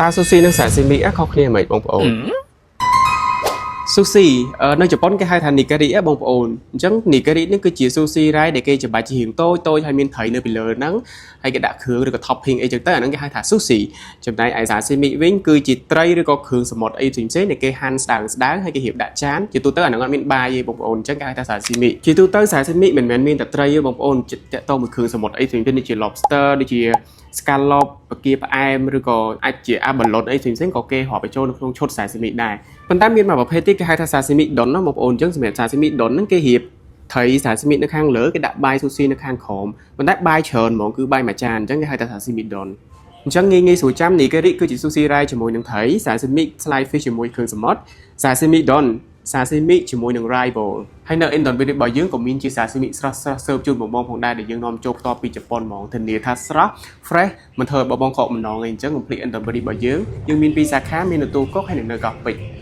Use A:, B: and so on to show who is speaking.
A: តាស៊ូស៊ីនិងសាស៊ីមីខុសគ្នាហ្មងបងប្អូនស៊ូស៊ីនៅជប៉ុនគេហៅថានីការីបងប្អូនអញ្ចឹងនីការីនេះគឺជាស៊ូស៊ីរ៉ៃដែលគេច្បាច់ជារៀងតូចហើយមានត្រីនៅពីលើហ្នឹងហើយគេដាក់គ្រឿងឬក៏ topping អីចឹងទៅអាហ្នឹងគេហៅថាស៊ូស៊ីចំណែកឯសាស៊ីមីវិញគឺជាត្រីឬក៏គ្រឿងសមុទ្រអីផ្សេងៗដែលគេហាន់ស្ដើងហើយគេរៀបដាក់ចានជាទូទៅអាហ្នឹងអត់មានបាយទេបងប្អូនអញ្ចឹងគេហៅថាសាស៊ីមីជាទូទៅសាស៊ីមីមិនមែនមានតែត្រីទេបងប្អូនតាក់ទងមួយគ្រឿងសមុទ្រអីផ្សេងៗដូចជា lobster ដូចជា scallop បកាផ្អែមឬក៏អាចជា abalone អីផ្សេងៗក៏គេរាប់បញ្ចូលនៅក្នុងឈុតសាស៊ីមីដែរប៉ុន្តែមានមួយប្រភេទទៀតគេហៅថាសាស៊ីមីដុនណាបងប្អូនអញ្ចឹងសម្រាប់សាស៊ីមីដុនហ្នឹងគេរៀបត្រីសាស៊ីមីនៅខាងលើគេដាក់បាយស៊ូស៊ីនៅខាងក្រោមប៉ុន្តែបាយច្រើនហ្មងគឺបាយមួយចានអញ្ចឹងគេហៅថាសាស៊ីមីដុនអញ្ចឹងងាយស្រួលចាំនីការីគឺជាស៊ូស៊ីរ៉ៃជាមួយនឹងត្រីសាស៊ីមី slice fish ជាមួយគ្រឿងសមុទ្រសាស៊ីមីដុនសាស៊ីមីជាមួយនឹង rival ហើយនៅ Indonesia របស់យើងក៏មានជាសាស៊ីមីស្រស់ៗស៊ើបជូនបងផងដែរដែលយើងនាំចូលផ្ទាល់ពីជប៉ុនហ្មងធានាថាស្រស់ fresh មិនធ្វើឲ្យបងខកម្ដងអីអញ្ចឹង complete Indonesia របស់យើងមាន2សាខាមាននៅទូកុកហើយនៅកោះពេជ្រ